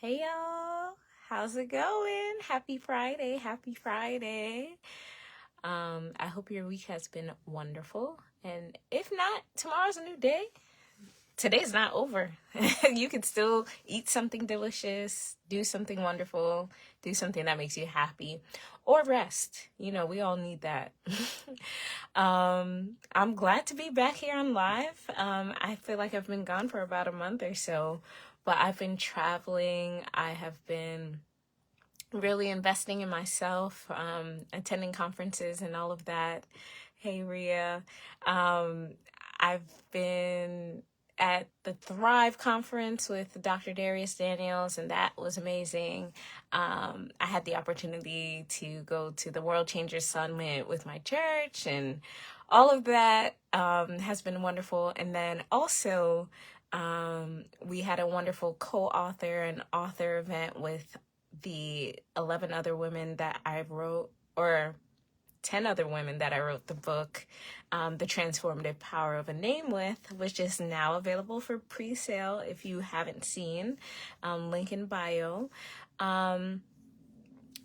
Hey y'all, how's it going? Happy Friday, happy Friday. I hope your week has been wonderful. And if not, tomorrow's a new day. Today's not over. You can still eat something delicious, do something wonderful, do something that makes you happy, or rest. We all need that. I'm glad to be back here on live. I feel like I've been gone for about a month or so, but I've been traveling. I have been really investing in myself, attending conferences and all of that. Hey, Ria. Um, I've been at the Thrive conference with Dr. Darius Daniels, and that was amazing. I had the opportunity to go to the World Changers Summit with my church, and all of that has been wonderful. And then also, we had a wonderful co-author and author event with the 11 other women that I wrote, or 10 other women that I wrote the book, The Transformative Power of a Name with, which is now available for pre-sale if you haven't seen. Link in bio.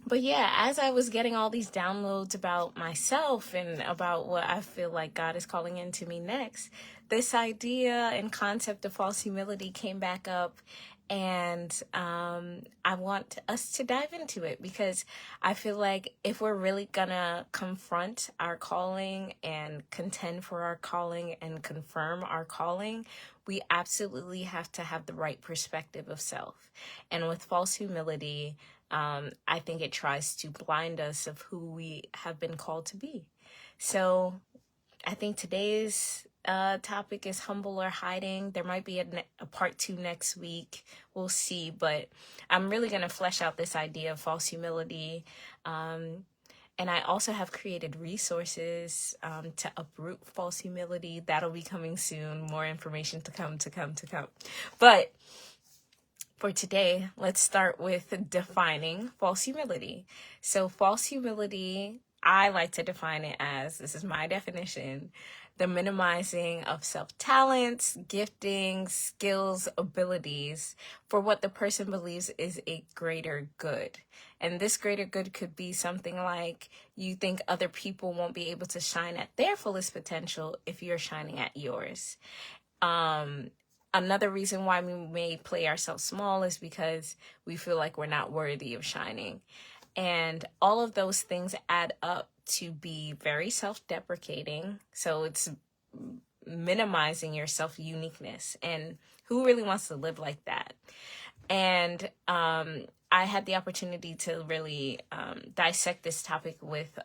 But yeah, as I was getting all these downloads about myself and about what I feel like God is calling into me next, this idea and concept of false humility came back up. And I want us to dive into it because I feel like if we're really gonna confront our calling and contend for our calling and confirm our calling, we absolutely have to have the right perspective of self. And with false humility, I think it tries to blind us of who we have been called to be. So I think today's topic is humble or hiding. There might be a part 2 next week. We'll see. But I'm really going to flesh out this idea of false humility. And I also have created resources to uproot false humility. That'll be coming soon. More information to come. But for today, let's start with defining false humility. So false humility, I like to define it as, this is my definition, the minimizing of self-talents, giftings, skills, abilities for what the person believes is a greater good. And this greater good could be something like you think other people won't be able to shine at their fullest potential if you're shining at yours. Another reason why we may play ourselves small is because we feel like we're not worthy of shining. And all of those things add up to be very self-deprecating. So it's minimizing your self-uniqueness. And who really wants to live like that? And I had the opportunity to really dissect this topic with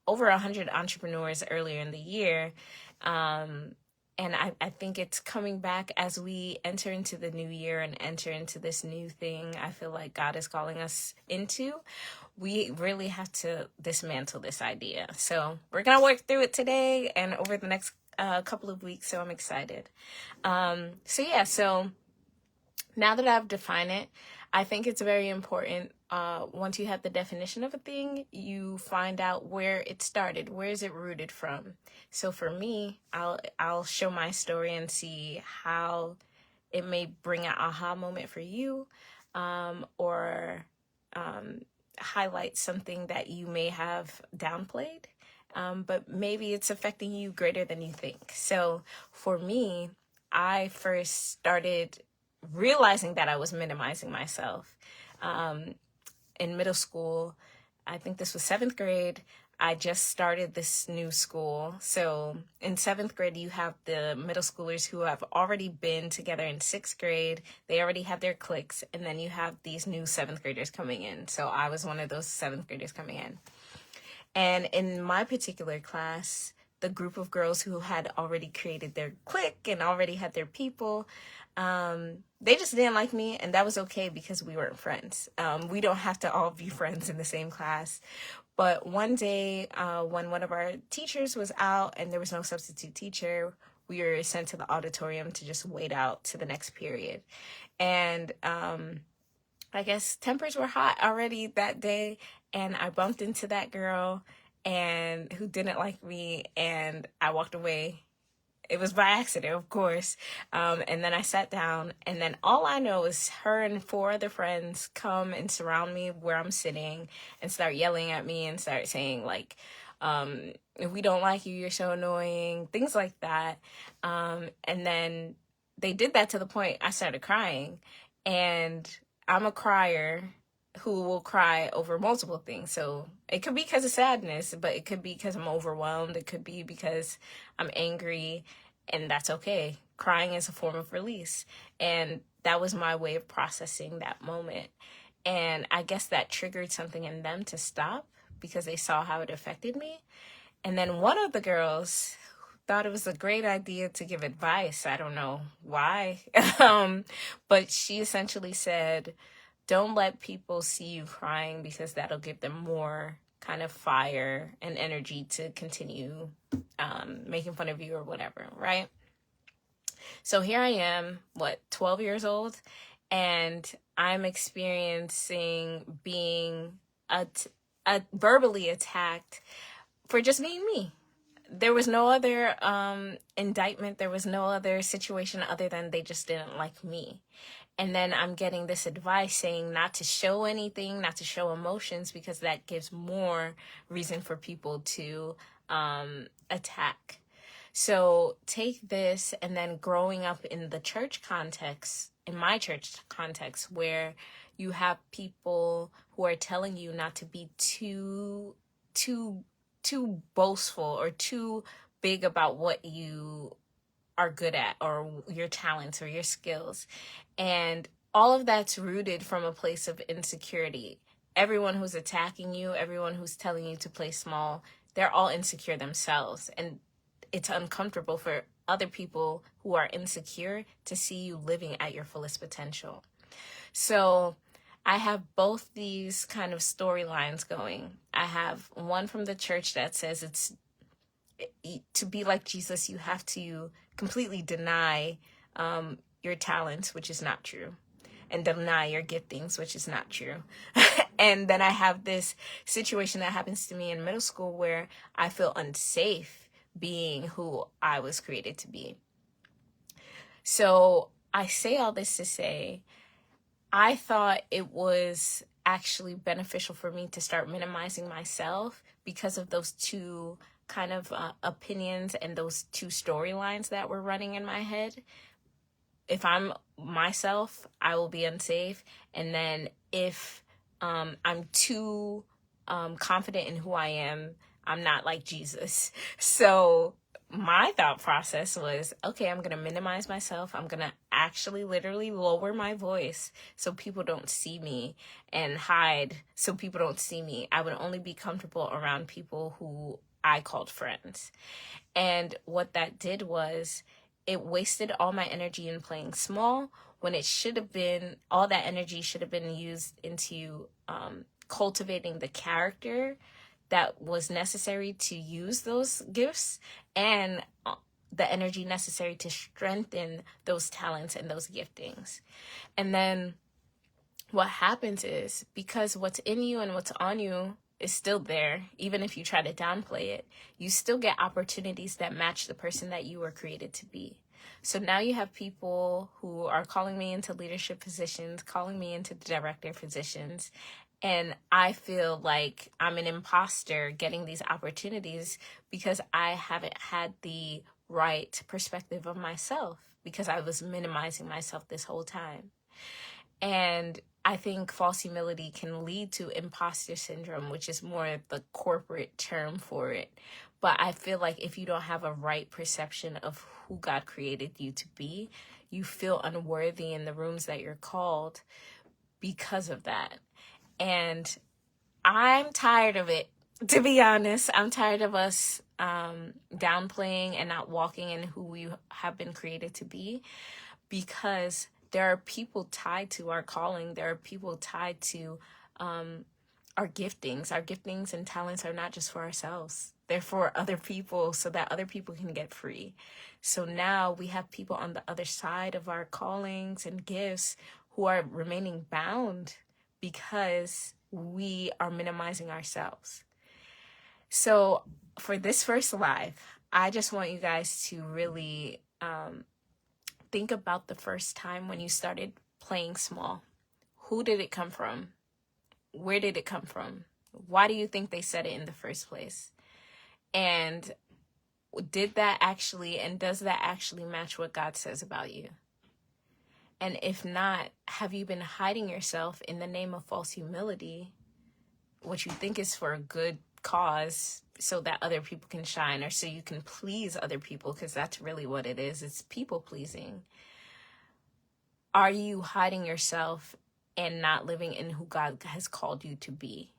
over 100 entrepreneurs earlier in the year. And I think it's coming back as we enter into the new year and enter into this new thing I feel like God is calling us into. We really have to dismantle this idea. So we're going to work through it today and over the next couple of weeks. So I'm excited. So now that I've defined it, I think it's very important. Once you have the definition of a thing, you find out where it started. Where is it rooted from? So for me, I'll show my story and see how it may bring an aha moment for you, or highlight something that you may have downplayed, but maybe it's affecting you greater than you think. So for me, I first started realizing that I was minimizing myself. In middle school, I think this was 7th grade, I just started this new school. So in 7th grade, you have the middle schoolers who have already been together in 6th grade. They already have their cliques. And then you have these new 7th graders coming in. So I was one of those 7th graders coming in. And in my particular class, the group of girls who had already created their clique and already had their people, they just didn't like me, and that was okay because we weren't friends. We don't have to all be friends in the same class. But one day, when one of our teachers was out and there was no substitute teacher, we were sent to the auditorium to just wait out to the next period. And I guess tempers were hot already that day, and I bumped into that girl and who didn't like me, and I walked away. It was by accident, of course. And then I sat down, and then all I know is her and 4 other friends come and surround me where I'm sitting and start yelling at me and start saying, like, if we don't like you, you're so annoying, things like that. And then they did that to the point I started crying. And I'm a crier who will cry over multiple things. So it could be because of sadness, but it could be because I'm overwhelmed. It could be because I'm angry, and that's okay. Crying is a form of release. And that was my way of processing that moment. And I guess that triggered something in them to stop because they saw how it affected me. And then one of the girls thought it was a great idea to give advice. I don't know why. But she essentially said, don't let people see you crying because that'll give them more kind of fire and energy to continue making fun of you or whatever, right? So here I am, 12 years old, and I'm experiencing being verbally attacked for just being me. There was no other indictment. There was no other situation other than they just didn't like me. And then I'm getting this advice saying not to show anything, not to show emotions, because that gives more reason for people to attack. So take this, and then growing up in the church context, in my church context, where you have people who are telling you not to be too boastful or too big about what you are good at or your talents or your skills. And all of that's rooted from a place of insecurity. Everyone who's attacking you, everyone who's telling you to play small, they're all insecure themselves. And it's uncomfortable for other people who are insecure to see you living at your fullest potential. So I have both these kind of storylines going. I have one from the church that says it's to be like Jesus, you have to completely deny your talents, which is not true, and deny your giftings, which is not true. And then I have this situation that happens to me in middle school where I feel unsafe being who I was created to be. So I say all this to say, I thought it was actually beneficial for me to start minimizing myself because of those two kind of opinions and those two storylines that were running in my head. If I'm myself, I will be unsafe. And then if I'm too confident in who I am, I'm not like Jesus. So my thought process was, okay, I'm going to minimize myself. I'm going to actually literally lower my voice so people don't see me, and hide so people don't see me. I would only be comfortable around people who I called friends. And what that did was it wasted all my energy in playing small, when it should have been, all that energy should have been used into cultivating the character that was necessary to use those gifts, and the energy necessary to strengthen those talents and those giftings. And then what happens is, because what's in you and what's on you is still there, even if you try to downplay it, you still get opportunities that match the person that you were created to be. So now you have people who are calling me into leadership positions, calling me into director positions, and I feel like I'm an imposter getting these opportunities because I haven't had the right perspective of myself, because I was minimizing myself this whole time. And I think false humility can lead to imposter syndrome, which is more the corporate term for it. But I feel like if you don't have a right perception of who God created you to be, you feel unworthy in the rooms that you're called because of that. And I'm tired of it, to be honest. I'm tired of us downplaying and not walking in who we have been created to be, because there are people tied to our calling. There are people tied to our giftings. Our giftings and talents are not just for ourselves. They're for other people so that other people can get free. So now we have people on the other side of our callings and gifts who are remaining bound because we are minimizing ourselves. So for this first live, I just want you guys to really think about the first time when you started playing small. Who did it come from? Where did it come from? Why do you think they said it in the first place? And did that actually, and does that actually match what God says about you? And if not, have you been hiding yourself in the name of false humility, what you think is for a good cause, so that other people can shine, or so you can please other people? Because that's really what it is. It's people pleasing. Are you hiding yourself and not living in who God has called you to be?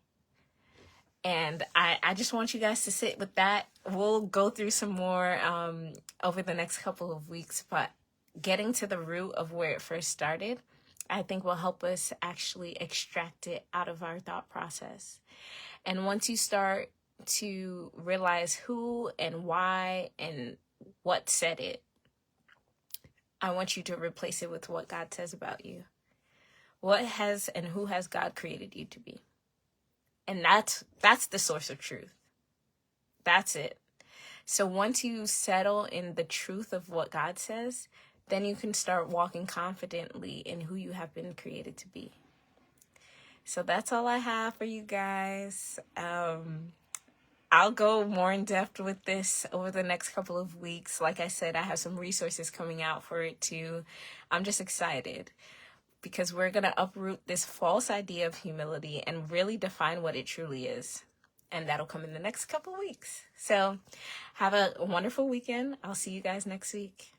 And I just want you guys to sit with that. We'll go through some more over the next couple of weeks, but getting to the root of where it first started, I think will help us actually extract it out of our thought process. And once you start to realize who and why and what said it, I want you to replace it with what God says about you. What has and who has God created you to be? And that's the source of truth. That's it. So once you settle in the truth of what God says, then you can start walking confidently in who you have been created to be. So that's all I have for you guys. I'll go more in depth with this over the next couple of weeks. Like I said, I have some resources coming out for it too. I'm just excited, because we're going to uproot this false idea of humility and really define what it truly is. And that'll come in the next couple of weeks. So have a wonderful weekend. I'll see you guys next week.